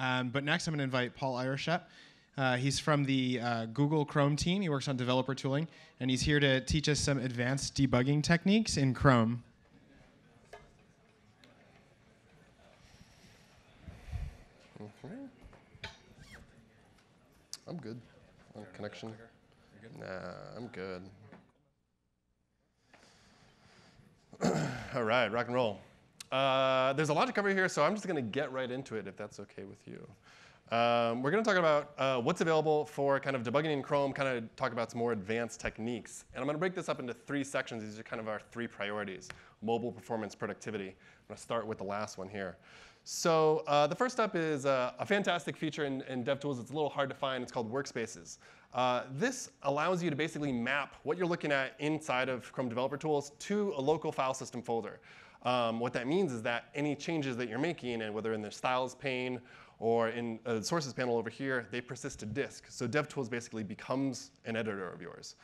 But next, I'm going to invite Paul Irishep. He's from the Google Chrome team. He works on developer tooling, and he's here to teach us some advanced debugging techniques in Chrome. I'm good on connection. Nah, I'm good. All right, rock and roll. There's a lot to cover here, so I'm just going to get right into it if that's OK with you. We're going to talk about what's available for kind of debugging in Chrome, kind of talk about some more advanced techniques. And I'm going to break this up into 3 sections. These are kind of our 3 priorities: mobile, performance, productivity. I'm going to start with the last one here. So the first up is a fantastic feature in DevTools. It's a little hard to find. It's called Workspaces. This allows you to basically map what you're looking at inside of Chrome Developer Tools to a local file system folder. What that means is that any changes that you're making, and whether in the styles pane or in the sources panel over here, they persist to disk. So DevTools basically becomes an editor of yours.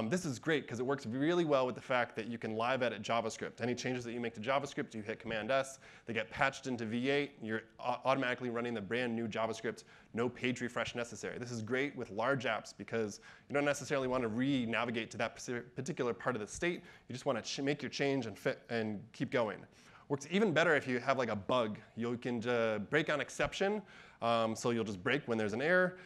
This is great because it works really well with the fact that you can live edit JavaScript. Any changes that you make to JavaScript, you hit Command-S, they get patched into V8, you're automatically running the brand new JavaScript, no page refresh necessary. This is great with large apps because you don't necessarily want to re-navigate to that particular part of the state. You just want to make your change and fit and keep going. Works even better if you have like a bug. You can break on exception, so you'll just break when there's an error.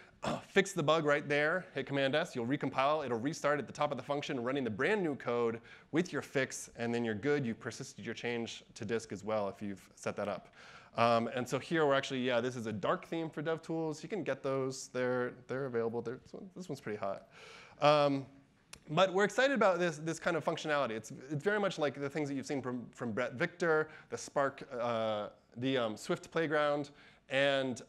Fix the bug right there, hit Command-S, you'll recompile, it'll restart at the top of the function, running the brand new code with your fix, and then you're good. You've persisted your change to disk as well if you've set that up. And so here we're actually, yeah, this is a dark theme for DevTools. You can get those. They're available. This one's pretty hot. But we're excited about this kind of functionality. It's very much like the things that you've seen from Brett Victor, the Spark, the Swift Playground, and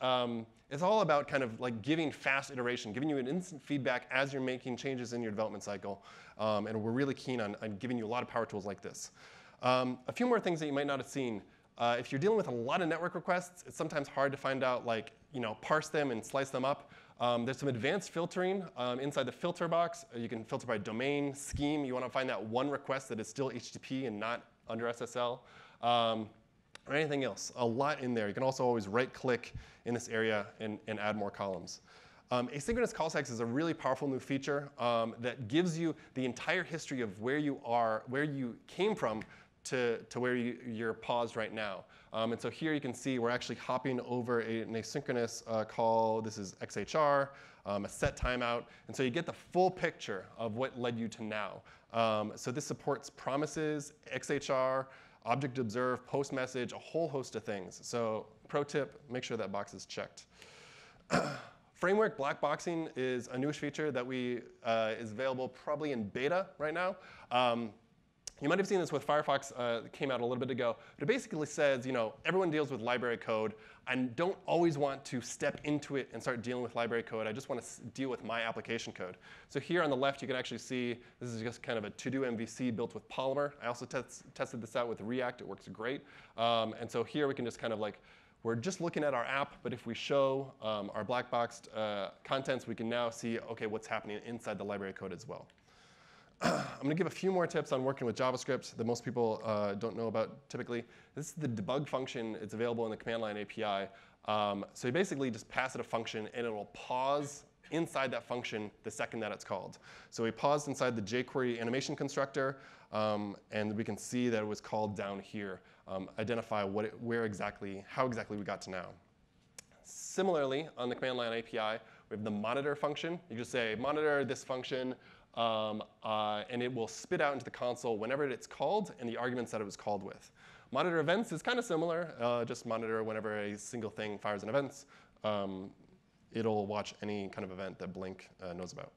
it's all about kind of like giving fast iteration, giving you an instant feedback as you're making changes in your development cycle. And we're really keen on giving you a lot of power tools like this. A few more things that you might not have seen. If you're dealing with a lot of network requests, it's sometimes hard to find out, like, parse them and slice them up. There's some advanced filtering inside the filter box. You can filter by domain, scheme. You want to find that one request that is still HTTP and not under SSL. Or anything else. A lot in there. You can also always right-click in this area and add more columns. Asynchronous callstacks is a really powerful new feature that gives you the entire history of where you are, where you came from, to where you're paused right now. And so here you can see we're actually hopping over an asynchronous call. This is XHR, a set timeout. And so you get the full picture of what led you to now. So this supports promises, XHR, object observe, post message, a whole host of things. So pro tip, make sure that box is checked. Framework blackboxing is a newish feature that is available probably in beta right now. You might have seen this with Firefox that came out a little bit ago. But it basically says, everyone deals with library code and don't always want to step into it and start dealing with library code. I just want to deal with my application code. So here on the left, you can actually see this is just kind of a to-do MVC built with Polymer. I also tested this out with React. It works great. And so here we can just kind of we're just looking at our app, but if we show our black boxed contents, we can now see, OK, what's happening inside the library code as well. I'm going to give a few more tips on working with JavaScript that most people don't know about typically. This is the debug function. It's available in the command line API. So you basically just pass it a function, and it will pause inside that function the second that it's called. So we paused inside the jQuery animation constructor, and we can see that it was called down here. Identify how exactly we got to now. Similarly, on the command line API, we have the monitor function. You just say, monitor this function. And it will spit out into the console whenever it's called and the arguments that it was called with. Monitor events is kind of similar. Just monitor whenever a single thing fires an event. It'll watch any kind of event that Blink knows about.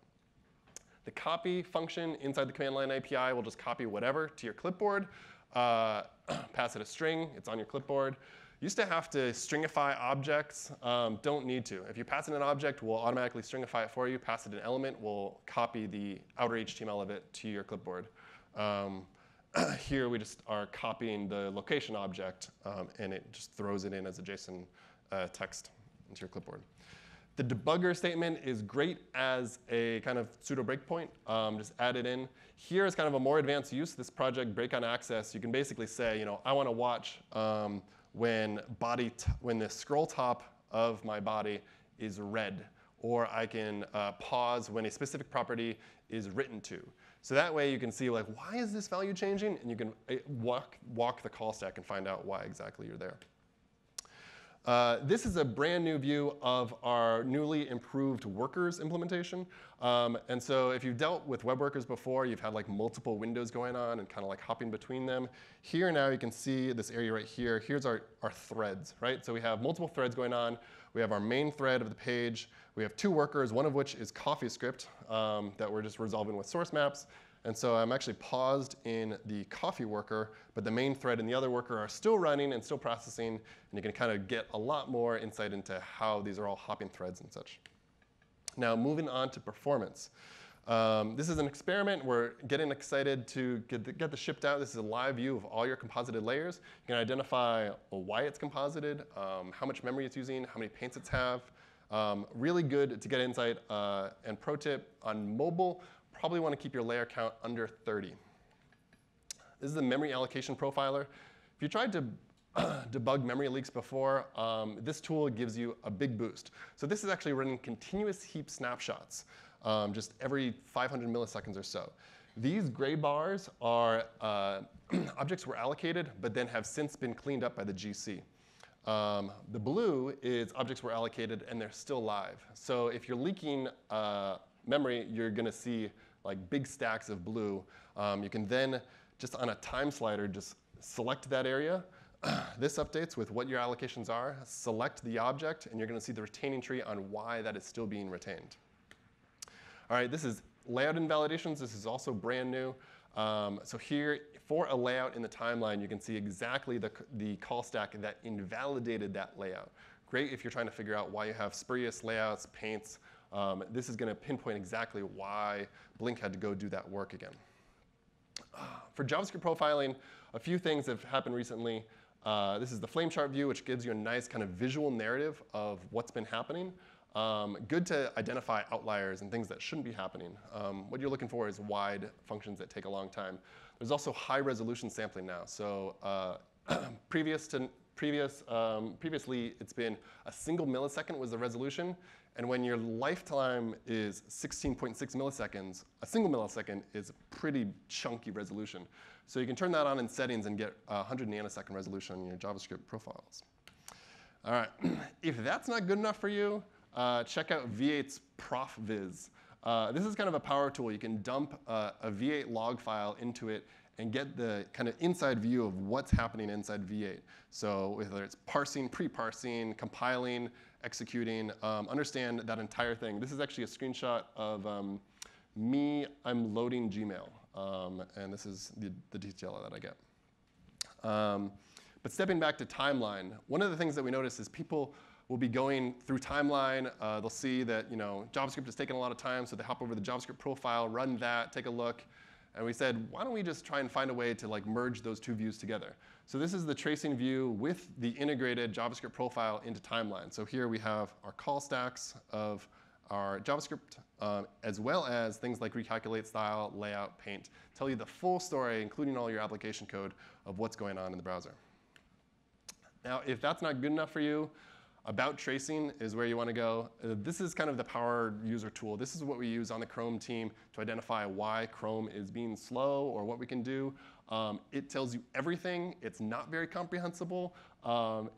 The copy function inside the command line API will just copy whatever to your clipboard, pass it a string. It's on your clipboard. Used to have to stringify objects. Don't need to. If you pass it an object, we'll automatically stringify it for you. Pass it an element, we'll copy the outer HTML of it to your clipboard. Here we just are copying the location object, and it just throws it in as a JSON text into your clipboard. The debugger statement is great as a kind of pseudo breakpoint. Just add it in. Here is kind of a more advanced use. This project, break on access, you can basically say, I want to watch when the scroll top of my body is red, or I can pause when a specific property is written to. So that way you can see, like, why is this value changing? And you can walk the call stack and find out why exactly you're there. This is a brand new view of our newly improved workers implementation. And so if you've dealt with web workers before, you've had like multiple windows going on and kind of like hopping between them. Here now you can see this area right here. Here's our threads, right? So we have multiple threads going on. We have our main thread of the page. We have two workers, one of which is CoffeeScript that we're just resolving with source maps. And so I'm actually paused in the coffee worker, but the main thread and the other worker are still running and still processing. And you can kind of get a lot more insight into how these are all hopping threads and such. Now, moving on to performance. This is an experiment. We're getting excited to get this shipped out. This is a live view of all your composited layers. You can identify why it's composited, how much memory it's using, how many paints it's have. Really good to get insight. And pro tip, on mobile, probably want to keep your layer count under 30. This is the memory allocation profiler. If you tried to debug memory leaks before, this tool gives you a big boost. So this is actually running continuous heap snapshots, just every 500 milliseconds or so. These gray bars are objects were allocated, but then have since been cleaned up by the GC. The blue is objects were allocated, and they're still live. So if you're leaking memory, you're going to see like big stacks of blue. You can then, just on a time slider, just select that area. This updates with what your allocations are. Select the object, and you're going to see the retaining tree on why that is still being retained. All right, this is layout invalidations. This is also brand new. So here, for a layout in the timeline, you can see exactly the call stack that invalidated that layout. Great if you're trying to figure out why you have spurious layouts, paints. This is going to pinpoint exactly why Blink had to go do that work again. For JavaScript profiling, a few things have happened recently. This is the flame chart view, which gives you a nice kind of visual narrative of what's been happening. Good to identify outliers and things that shouldn't be happening. What you're looking for is wide functions that take a long time. There's also high resolution sampling now. So previously, it's been a single millisecond was the resolution. And when your lifetime is 16.6 milliseconds, a single millisecond is a pretty chunky resolution. So you can turn that on in settings and get 100 nanosecond resolution on your JavaScript profiles. All right, if that's not good enough for you, check out V8's profviz. This is kind of a power tool. You can dump a V8 log file into it and get the kind of inside view of what's happening inside V8. So whether it's parsing, pre-parsing, compiling, executing, understand that entire thing. This is actually a screenshot of me. I'm loading Gmail. And this is the detail that I get. But stepping back to timeline, one of the things that we notice is people will be going through timeline. They'll see that JavaScript is taking a lot of time, so they hop over the JavaScript profile, run that, take a look. And we said, why don't we just try and find a way to like merge those two views together? So this is the tracing view with the integrated JavaScript profile into timeline. So here we have our call stacks of our JavaScript, as well as things like recalculate style, layout, paint, tell you the full story, including all your application code of what's going on in the browser. Now, if that's not good enough for you, about tracing is where you want to go. This is kind of the power user tool. This is what we use on the Chrome team to identify why Chrome is being slow or what we can do. It tells you everything. It's not very comprehensible.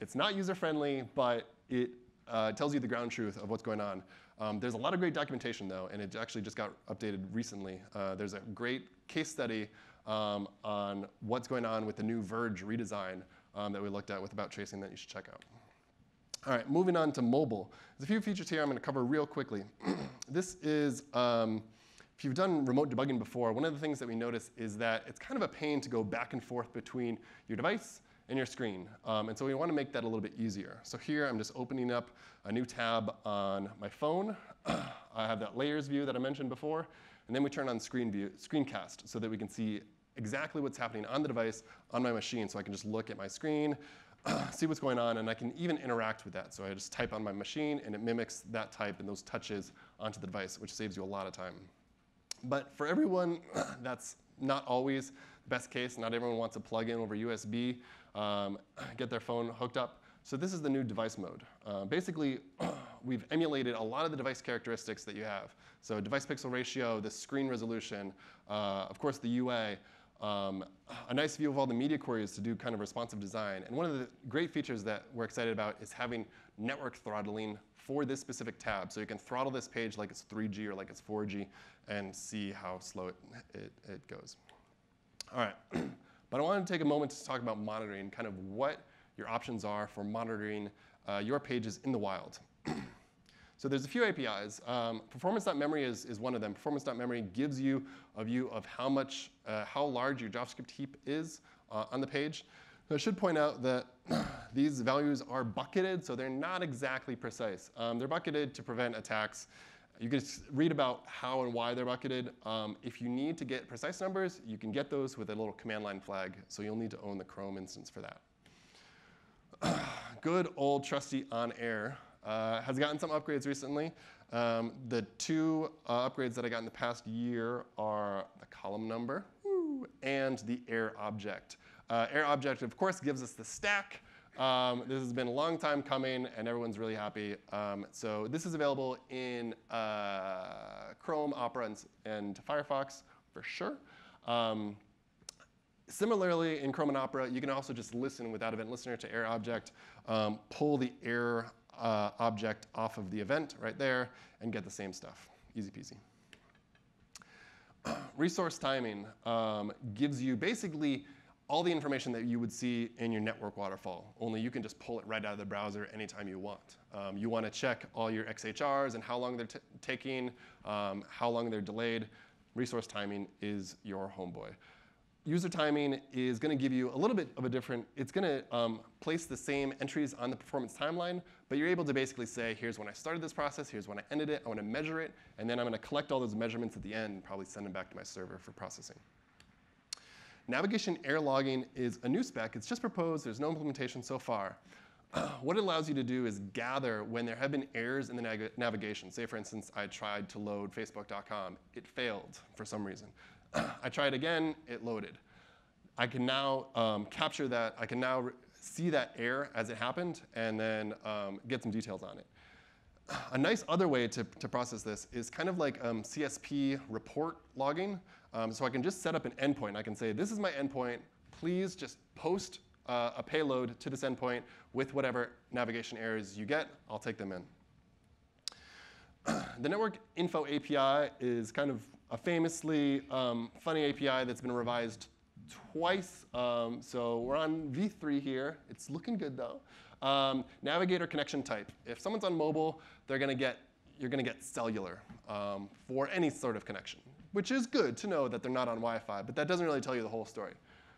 It's not user-friendly, but it tells you the ground truth of what's going on. There's a lot of great documentation, though, and it actually just got updated recently. There's a great case study on what's going on with the new Verge redesign that we looked at with about tracing that you should check out. All right, moving on to mobile. There's a few features here I'm going to cover real quickly. This is, if you've done remote debugging before, one of the things that we notice is that it's kind of a pain to go back and forth between your device and your screen. And so we want to make that a little bit easier. So here I'm just opening up a new tab on my phone. I have that layers view that I mentioned before. And then we turn on screencast so that we can see exactly what's happening on the device on my machine. So I can just look at my screen, see what's going on, and I can even interact with that. So I just type on my machine, and it mimics that type and those touches onto the device, which saves you a lot of time. But for everyone, that's not always the best case. Not everyone wants to plug in over USB, get their phone hooked up So this is the new device mode. Basically, we've emulated a lot of the device characteristics that you have. So device pixel ratio, the screen resolution, of course the UA, a nice view of all the media queries to do kind of responsive design. And one of the great features that we're excited about is having network throttling for this specific tab. So you can throttle this page like it's 3G or like it's 4G and see how slow it goes. All right, but I wanted to take a moment to talk about monitoring, kind of what your options are for monitoring your pages in the wild. So there's a few APIs. Performance.memory is one of them. Performance.memory gives you a view of how large your JavaScript heap is on the page. I should point out that these values are bucketed, so they're not exactly precise. They're bucketed to prevent attacks. You can read about how and why they're bucketed. If you need to get precise numbers, you can get those with a little command line flag, so you'll need to own the Chrome instance for that. Good old trusty on-air has gotten some upgrades recently. The two upgrades that I got in the past year are the column number and the air object. Air object, of course, gives us the stack. This has been a long time coming, and everyone's really happy. So this is available in Chrome, Opera, and Firefox for sure. Similarly, in Chrome and Opera, you can also just listen without event listener to air object, pull the air object off of the event right there, and get the same stuff. Easy peasy. Resource timing gives you basically all the information that you would see in your network waterfall, only you can just pull it right out of the browser anytime you want. You want to check all your XHRs and how long they're taking, how long they're delayed. Resource timing is your homeboy. User timing is going to give you a little bit of a different, it's going to place the same entries on the performance timeline, but you're able to basically say, here's when I started this process, here's when I ended it, I want to measure it, and then I'm going to collect all those measurements at the end and probably send them back to my server for processing. Navigation error logging is a new spec. It's just proposed. There's no implementation so far. What it allows you to do is gather when there have been errors in the navigation. Say, for instance, I tried to load facebook.com. It failed for some reason. I tried again. It loaded. I can now capture that. I can now see that error as it happened and then get some details on it. A nice other way to process this is kind of like CSP report logging. So I can just set up an endpoint. I can say, this is my endpoint. Please just post a payload to this endpoint with whatever navigation errors you get. I'll take them in. The network info API is kind of a famously funny API that's been revised twice. So we're on v3 here. It's looking good, though. Navigator connection type. If someone's on mobile, you're going to get cellular for any sort of connection, which is good to know that they're not on Wi-Fi, but that doesn't really tell you the whole story.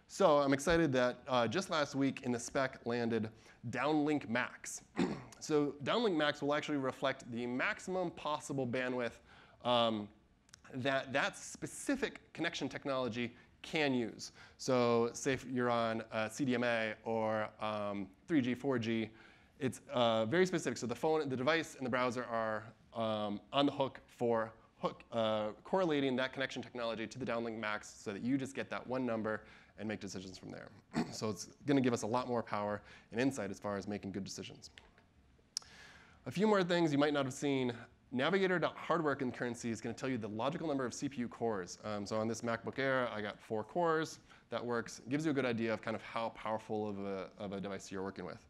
So I'm excited that just last week in the spec landed downlink max. So downlink max will actually reflect the maximum possible bandwidth that specific connection technology can use. So say if you're on CDMA or 3G, 4G, it's very specific. So the phone, the device, and the browser are on the hook for correlating that connection technology to the downlink max so that you just get that one number and make decisions from there. So it's going to give us a lot more power and insight as far as making good decisions. A few more things you might not have seen. Navigator.hardware concurrency is going to tell you the logical number of CPU cores. So on this MacBook Air, I got 4 cores. That works. It gives you a good idea of kind of how powerful of a device you're working with,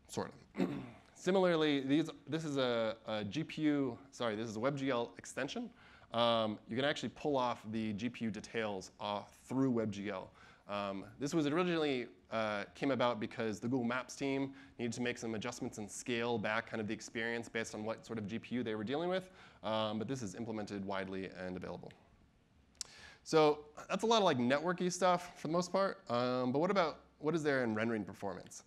sort of. Similarly, this is a GPU, sorry, this is a WebGL extension. You can actually pull off the GPU details through WebGL. This was originally came about because the Google Maps team needed to make some adjustments and scale back kind of the experience based on what sort of GPU they were dealing with. But this is implemented widely and available. So that's a lot of like networky stuff for the most part. But what is there in rendering performance?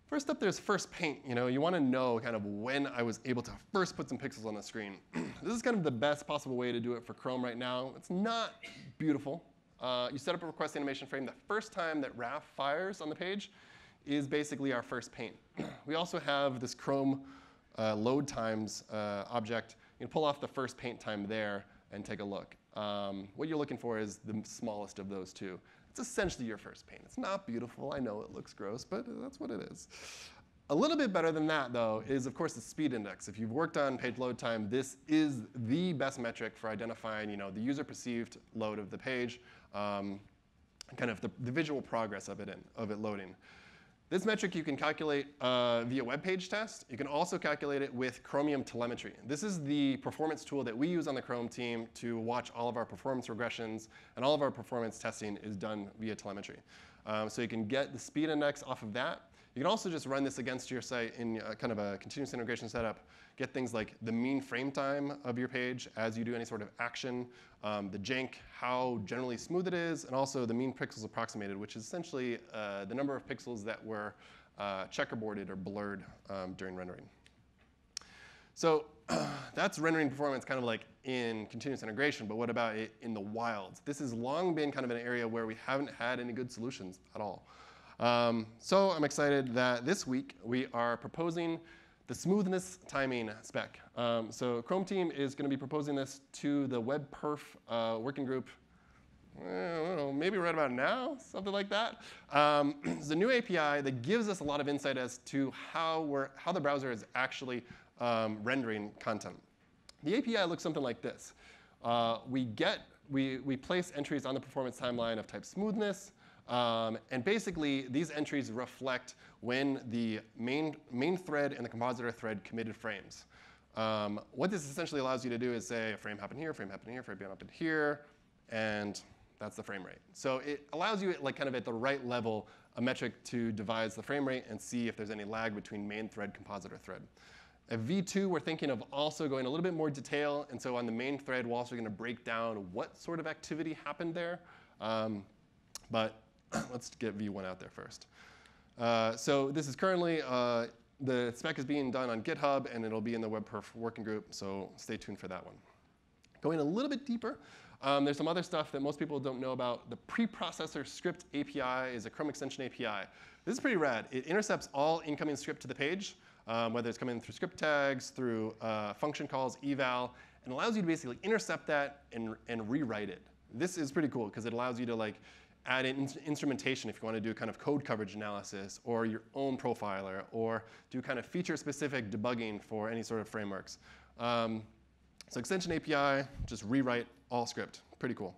First up, there's first paint. You want to know kind of when I was able to first put some pixels on the screen. This is kind of the best possible way to do it for Chrome right now. It's not beautiful. You set up a request animation frame. The first time that RAF fires on the page is basically our first paint. We also have this Chrome load times object. You can pull off the first paint time there and take a look. What you're looking for is the smallest of those two. It's essentially your first paint. It's not beautiful. I know it looks gross, but that's what it is. A little bit better than that, though, is, of course, the speed index. If you've worked on page load time, this is the best metric for identifying the user-perceived load of the page, kind of the visual progress of it loading. This metric you can calculate via web page test. You can also calculate it with Chromium Telemetry. This is the performance tool that we use on the Chrome team to watch all of our performance regressions, and all of our performance testing is done via telemetry. So you can get the speed index off of that. You can also just run this against your site in kind of a continuous integration setup, get things like the mean frame time of your page as you do any sort of action, the jank, how generally smooth it is, and also the mean pixels approximated, which is essentially the number of pixels that were checkerboarded or blurred during rendering. So that's rendering performance kind of like in continuous integration, but what about it in the wild? This has long been kind of an area where we haven't had any good solutions at all. So I'm excited that this week we are proposing the Smoothness Timing spec. So Chrome team is going to be proposing this to the WebPerf working group, I don't know, maybe right about now, something like that. It's a new API that gives us a lot of insight as to how the browser is actually rendering content. The API looks something like this. We place entries on the performance timeline of type smoothness. And basically, these entries reflect when the main thread and the compositor thread committed frames. What this essentially allows you to do is say a frame happened here, frame happened here, frame happened here, and that's the frame rate. So it allows you, like, kind of at the right level, a metric to devise the frame rate and see if there's any lag between main thread, compositor thread. At V2, we're thinking of also going a little bit more detail. And so on the main thread, we're also going to break down what sort of activity happened there. But let's get V1 out there first. So this is currently, the spec is being done on GitHub, and it'll be in the WebPerf working group. So stay tuned for that one. Going a little bit deeper, there's some other stuff that most people don't know about. The preprocessor script API is a Chrome extension API. This is pretty rad. It intercepts all incoming script to the page, whether it's coming through script tags, through function calls, eval, and allows you to basically intercept that and rewrite it. This is pretty cool because it allows you to add in instrumentation if you want to do kind of code coverage analysis or your own profiler or do kind of feature-specific debugging for any sort of frameworks. So extension API, just rewrite all script. Pretty cool.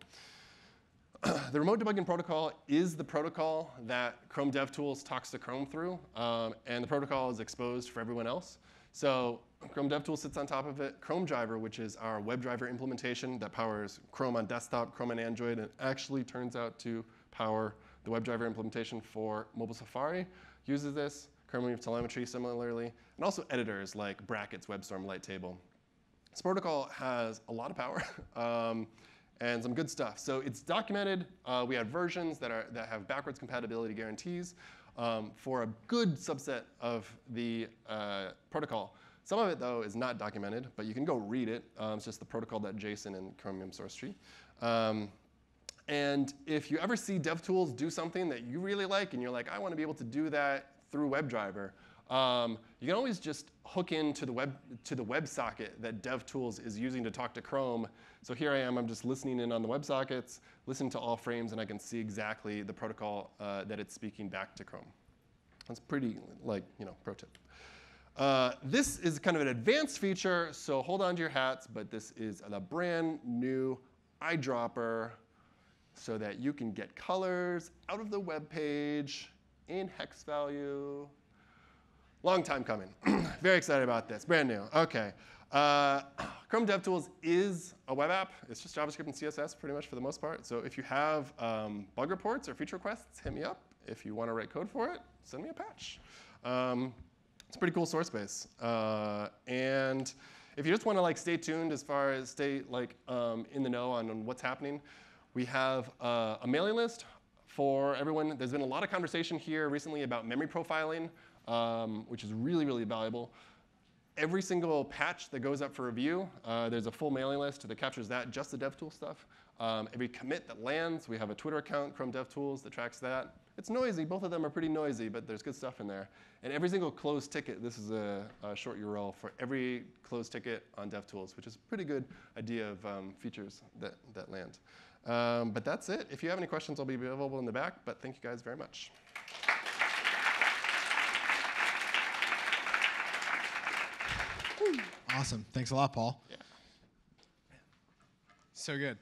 The remote debugging protocol is the protocol that Chrome DevTools talks to Chrome through, and the protocol is exposed for everyone else. So Chrome DevTools sits on top of it. Chrome Driver, which is our WebDriver implementation that powers Chrome on desktop, Chrome on Android, and actually turns out to power the WebDriver implementation for mobile Safari, uses this. Chromium Telemetry similarly, and also editors like Brackets, WebStorm, Lighttable. This protocol has a lot of power. And some good stuff. So it's documented. We have versions that have backwards compatibility guarantees for a good subset of the protocol. Some of it, though, is not documented, but you can go read it. It's just the protocol.json in Chromium source tree. And if you ever see DevTools do something that you really like, and you're like, I want to be able to do that through WebDriver, you can always just hook into the WebSocket that DevTools is using to talk to Chrome. So here I am, I'm just listening in on the WebSockets, listening to all frames, and I can see exactly the protocol that it's speaking back to Chrome. That's pretty, pro tip. This is kind of an advanced feature, so hold on to your hats, but this is the brand new eyedropper so that you can get colors out of the web page in hex value. Long time coming. Very excited about this. Brand new. OK. Chrome DevTools is a web app. It's just JavaScript and CSS pretty much for the most part. So if you have bug reports or feature requests, hit me up. If you want to write code for it, send me a patch. It's a pretty cool source base. And if you just want to stay tuned as far as stay in the know on what's happening, we have a mailing list for everyone. There's been a lot of conversation here recently about memory profiling, which is really, really valuable. Every single patch that goes up for review, there's a full mailing list that captures that, just the DevTools stuff. Every commit that lands, we have a Twitter account, Chrome DevTools, that tracks that. It's noisy. Both of them are pretty noisy, but there's good stuff in there. And every single closed ticket, this is a short URL for every closed ticket on DevTools, which is a pretty good idea of features that land. But that's it. If you have any questions, I'll be available in the back. But thank you guys very much. Awesome. Thanks a lot, Paul. Yeah. So good.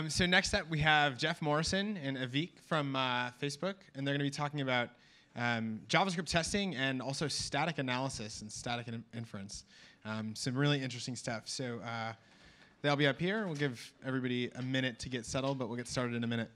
So next up, we have Jeff Morrison and Avik from Facebook, and they're going to be talking about JavaScript testing and also static analysis and static inference. Some really interesting stuff. So they'll be up here. We'll give everybody a minute to get settled, but we'll get started in a minute.